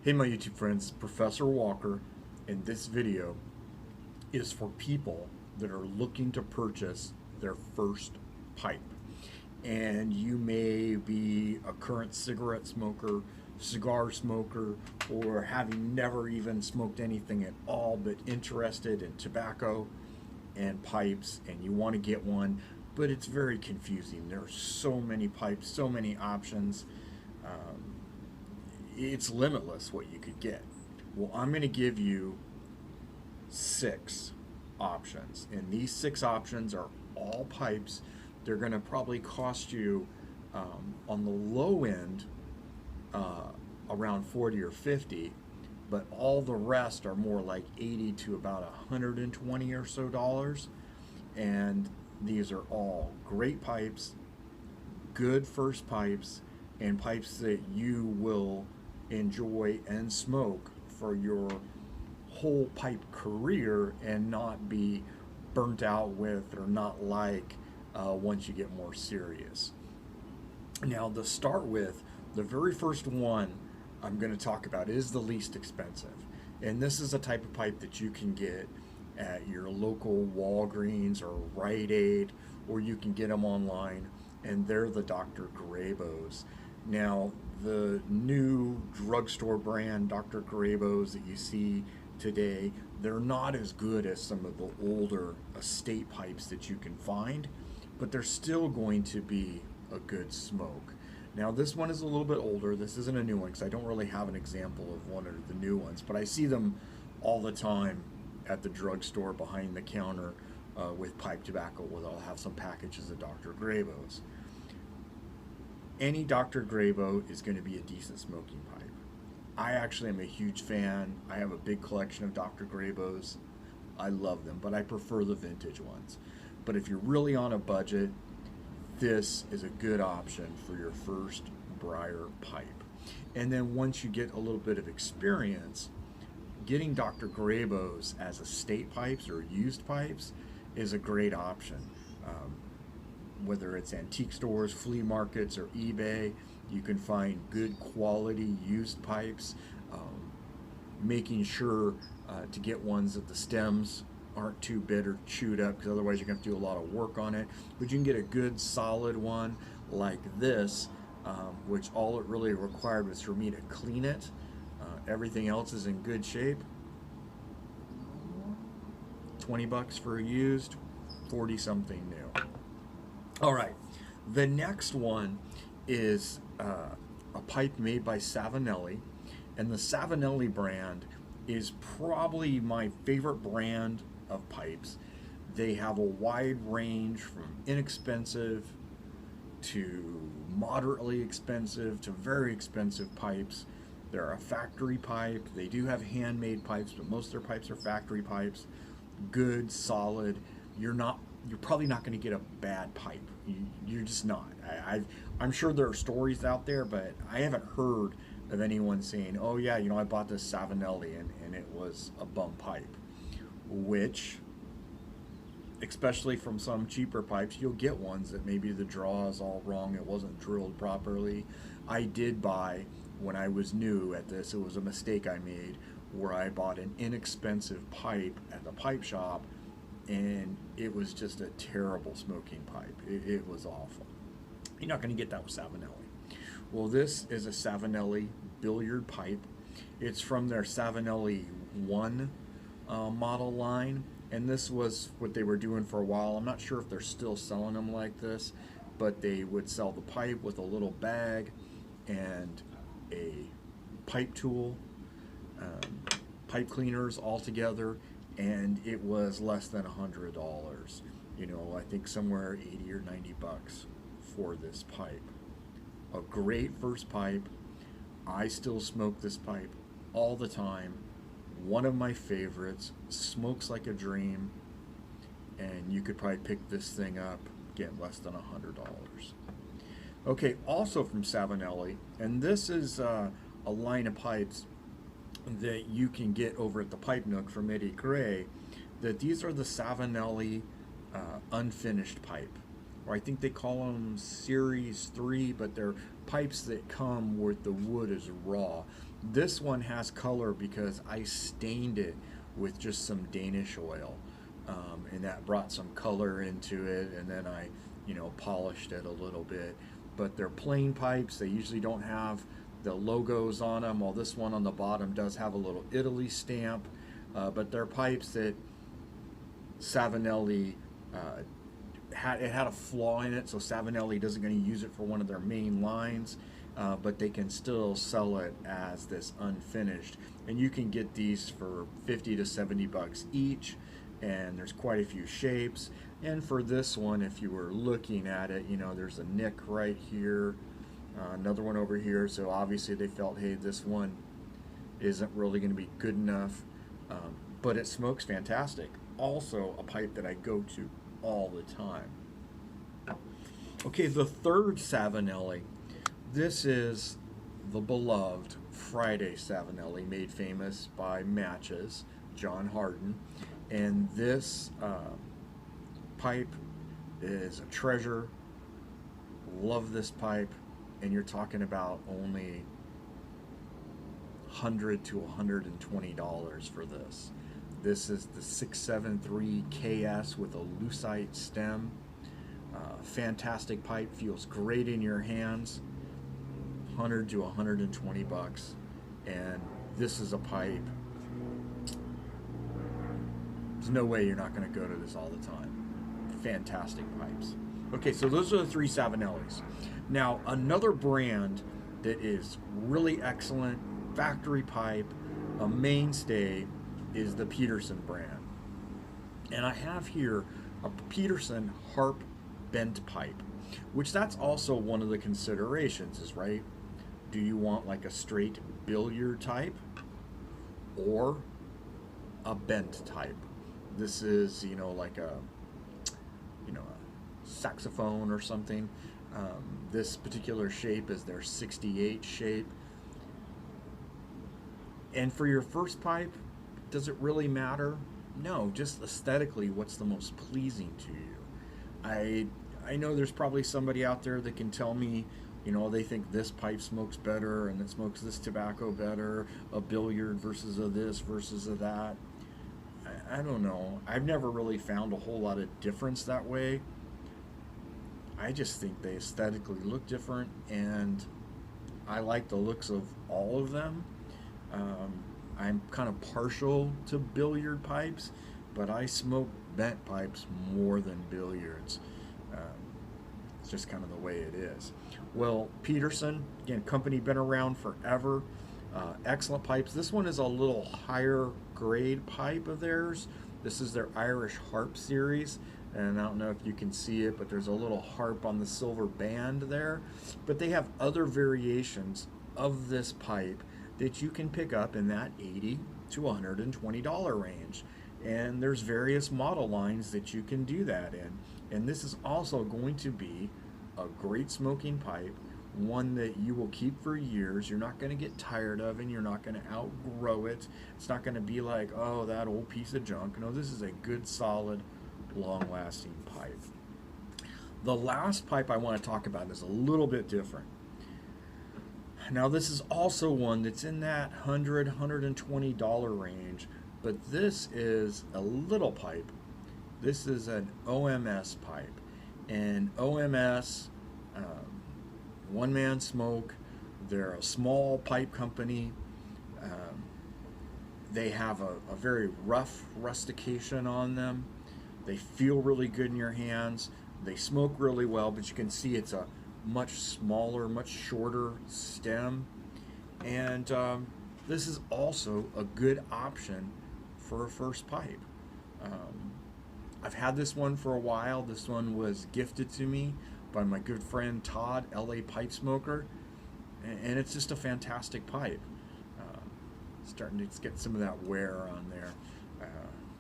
Hey my YouTube friends, Professor Walker, and this video is for people that are looking to purchase their first pipe. And you may be a current cigarette smoker, cigar smoker, or having never even smoked anything at all but interested in tobacco and pipes, and you want to get one, but it's very confusing. There are so many pipes, so many options. It's limitless what you could get. Well, I'm going to give you 6 options, and these 6 options are all pipes. They're going to probably cost you on the low end around 40 or 50, but all the rest are more like 80 to about 120 or so dollars. And these are all great pipes, good first pipes, and pipes that you will enjoy and smoke for your whole pipe career and not be burnt out with or not like once you get more serious. Now, to start with, the very first one I'm going to talk about is the least expensive. And this is a type of pipe that you can get at your local Walgreens or Rite Aid, or you can get them online, and they're the Dr. Grabows. Now, the new drugstore brand Dr. Grabows that you see today, they're not as good as some of the older estate pipes that you can find, but they're still going to be a good smoke. Now, this one is a little bit older. This isn't a new one because I don't really have an example of one of the new ones, but I see them all the time at the drugstore behind the counter with pipe tobacco, where they'll have some packages of Dr. Grabows. Any Dr. Grabow is going to be a decent smoking pipe. I actually am a huge fan. I have a big collection of Dr. Grabows. I love them, but I prefer the vintage ones. But if you're really on a budget, this is a good option for your first briar pipe. And then once you get a little bit of experience, getting Dr. Grabows as estate pipes or used pipes is a great option. Whether it's antique stores, flea markets, or eBay, you can find good quality used pipes. Making sure to get ones that the stems aren't too bit or chewed up, because otherwise you're going to have to do a lot of work on it. But you can get a good solid one like this, which all it really required was for me to clean it. Everything else is in good shape. 20 bucks for a used, 40 something new. All right, the next one is a pipe made by Savinelli, and the Savinelli brand is probably my favorite brand of pipes. They have a wide range from inexpensive to moderately expensive to very expensive pipes. They're a factory pipe. They do have handmade pipes, but most of their pipes are factory pipes. Good, solid. You're probably not going to get a bad pipe. You're just not. I'm sure there are stories out there, but I haven't heard of anyone saying, oh yeah, I bought this Savinelli and it was a bum pipe. Which, especially from some cheaper pipes, you'll get ones that maybe the draw is all wrong, it wasn't drilled properly. I did buy, when I was new at this, it was a mistake I made, where I bought an inexpensive pipe at the pipe shop, and it was just a terrible smoking pipe. It was awful. You're not going to get that with Savinelli. Well, this is a Savinelli Billiard pipe. It's from their Savinelli One model line, and this was what they were doing for a while. I'm not sure if they're still selling them like this, but they would sell the pipe with a little bag and a pipe tool, pipe cleaners all together, and it was less than $100. I think somewhere 80 or 90 bucks for this pipe. A great first pipe. I still smoke this pipe all the time. One of my favorites. Smokes like a dream, and you could probably pick this thing up, get less than $100. Okay, also from Savinelli, and this is a line of pipes that you can get over at the Pipe Nook from Eddie Gray, that these are the Savinelli unfinished pipe, or I think they call them Series 3, but they're pipes that come with the wood is raw. This one has color because I stained it with just some Danish oil, and that brought some color into it, and then I, polished it a little bit. But they're plain pipes. They usually don't have the logos on them. While this one on the bottom does have a little Italy stamp, but they're pipes that Savinelli it had a flaw in it, so Savinelli isn't going to use it for one of their main lines, but they can still sell it as this unfinished. And you can get these for 50 to 70 bucks each, and there's quite a few shapes. And for this one, if you were looking at it, there's a nick right here, another one over here, so obviously they felt, hey, this one isn't really going to be good enough, but it smokes fantastic. Also a pipe that I go to all the time. Okay, the third Savinelli. This is the beloved Friday Savinelli, made famous by Matches, John Harden. And this pipe is a treasure. Love this pipe. And you're talking about only $100 to $120 for this. This is the 673 KS with a Lucite stem. Fantastic pipe, feels great in your hands. 100 to 120 bucks. And this is a pipe. There's no way you're not going to go to this all the time. Fantastic pipes. Okay, so those are the three Savinellis. Now, another brand that is really excellent, factory pipe, a mainstay, is the Peterson brand. And I have here a Peterson Harp bent pipe, which that's also one of the considerations is, right, do you want like a straight billiard type or a bent type? This is, like a saxophone or something. This particular shape is their 68 shape. And for your first pipe, does it really matter? No, just aesthetically, what's the most pleasing to you? I know there's probably somebody out there that can tell me, they think this pipe smokes better and it smokes this tobacco better, a billiard versus a this versus a that. I don't know. I've never really found a whole lot of difference that way. I just think they aesthetically look different, and I like the looks of all of them. I'm kind of partial to billiard pipes, but I smoke bent pipes more than billiards. It's just kind of the way it is. Well, Peterson, again, company been around forever. Excellent pipes. This one is a little higher grade pipe of theirs. This is their Irish Harp series, and I don't know if you can see it, but there's a little harp on the silver band there. But they have other variations of this pipe that you can pick up in that $80 to $120 range. And there's various model lines that you can do that in. And this is also going to be a great smoking pipe, one that you will keep for years. You're not going to get tired of, and you're not going to outgrow it. It's not going to be like, oh, that old piece of junk. No, this is a good, solid, long-lasting pipe. The last pipe I want to talk about is a little bit different. Now, this is also one that's in that $100, $120 range, but this is a little pipe. This is an OMS pipe. And OMS, one-man smoke, they're a small pipe company. They have a very rough rustication on them. They feel really good in your hands. They smoke really well, but you can see it's a much smaller, much shorter stem. And this is also a good option for a first pipe. I've had this one for a while. This one was gifted to me by my good friend Todd, LA pipe smoker, and it's just a fantastic pipe. Starting to get some of that wear on there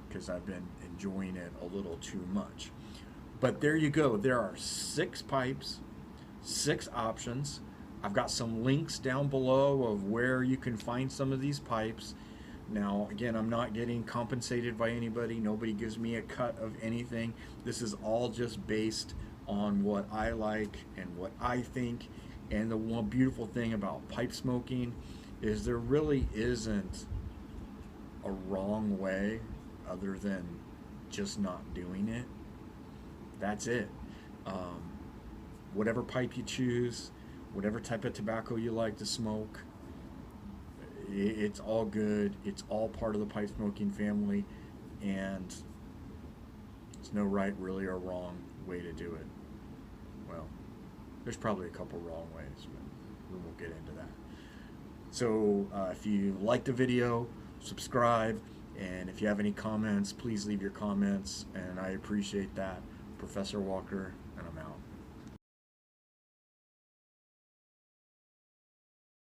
because I've been enjoying it a little too much. But there you go. There are 6 pipes, 6 options. I've got some links down below of where you can find some of these pipes. Now, again, I'm not getting compensated by anybody. Nobody gives me a cut of anything. This is all just based on what I like and what I think, And the one beautiful thing about pipe smoking is there really isn't a wrong way other than just not doing it. That's it. Um, whatever pipe you choose, whatever type of tobacco you like to smoke, it's all good. It's all part of the pipe smoking family, and there's no right, really, or wrong way to do it. Well, there's probably a couple wrong ways, but we won't get into that. So if you like the video, subscribe, and if you have any comments, please leave your comments, and I appreciate that. Professor Walker,